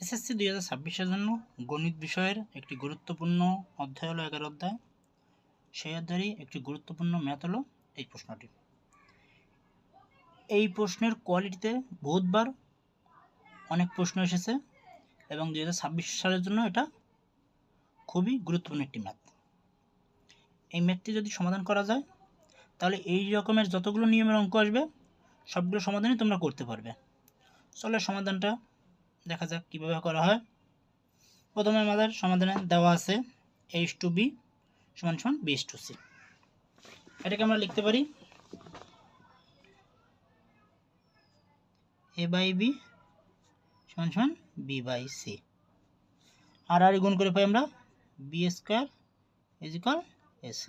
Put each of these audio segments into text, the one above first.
SSC 2026-এর জন্য গণিত বিষয়ের একটি গুরুত্বপূর্ণ অধ্যায় হলো 11 অধ্যায়। সেই অধ্যায়েরই একটি গুরুত্বপূর্ণ ম্যাথ হলো এই প্রশ্নটি। এই প্রশ্নের কোয়ালিটিতে বহুতবার অনেক প্রশ্ন এসেছে এবং 2026 সালের জন্য এটা খুবই গুরুত্বপূর্ণ একটি ম্যাথ। এই ম্যাথটি যদি সমাধান করা যায় তাহলে এই রকমের যতগুলো নিয়মের অঙ্ক আসবে সবগুলো সমাধানই তোমরা করতে পারবে। চলো সমাধানটা দেখা যাক কীভাবে করা হয়। প্রথমে আমাদের সমাধানে দেওয়া আছে a/b = b/c। এটাকে আমরা লিখতে পারি a/b = b/c। আর গুণ করে পাই আমরা b² = ac।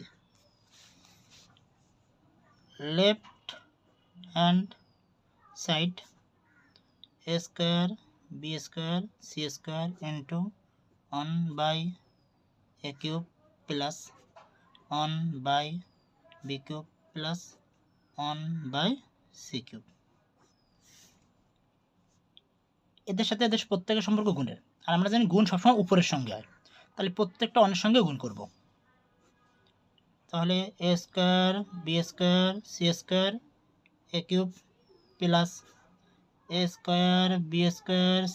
Left hand side a² b² c² into 1/a³ plus 1/b³ plus 1/c³। এদের সাথে এদের প্রত্যেকের সম্পর্ক গুণের, আর আমরা জানি গুণ সবসময় উপরের সঙ্গে হয়, তাহলে প্রত্যেকটা অনের সঙ্গে গুণ করব। তাহলে a² b² c² a³ plus a² b²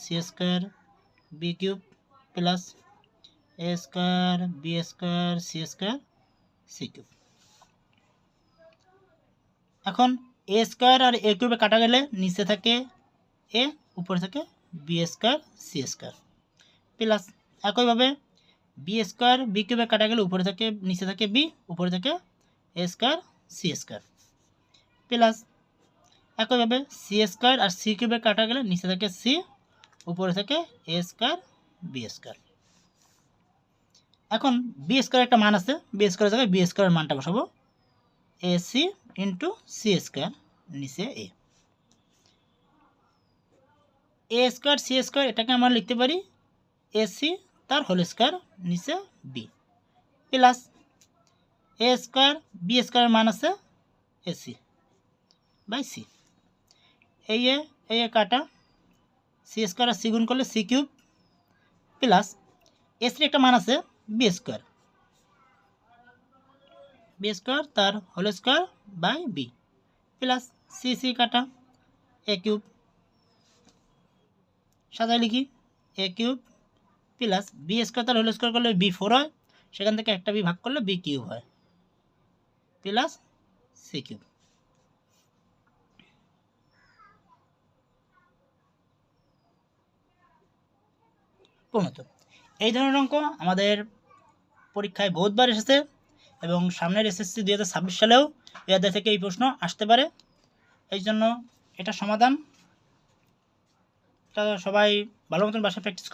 c² b³ plus a² b² c² c³। এখন a² আর a³ কাটা গেলে নিচে থাকে a, উপরে থাকে b² c² প্লাস একইভাবে b² b³ কাটা গেলে উপরে থাকে নিচে থাকে b, উপরে থাকে a² c² প্লাস একইভাবে c² আর c³ কাটা গেলে নিচে থাকে c, উপরে থাকে a² b²। এখন b² একটা মান আছে, b² জায়গায় b² এর মানটা বসাবো ac ইন্টু c² নিচে a। a² c² এটাকে আমরা লিখতে পারি ac তার হোল স্কয়ার নিচে b প্লাস a² b² এর মান আছে ac বাই c। এই এ কাটা c² আর c গুণ করলে c³ প্লাস ac একটা মান আছে b² তার whole square by b plus c কাটা a³ সাজায় লিখি a³ প্লাস b² তার হোল স্কয়ার করলে b4 হয়, সেখান থেকে একটা b ভাগ করলে b³ হয় প্লাস c³। প্রণত এই ধরনের অঙ্ক আমাদের পরীক্ষায় বহুতবার এসেছে এবং সামনের এসএসসি 2026 সালেও এই অধ্যায় থেকে এই প্রশ্ন আসতে পারে। এই জন্য এটা সমাধান সবাই ভালো মতন বাসায় প্র্যাকটিস করবে।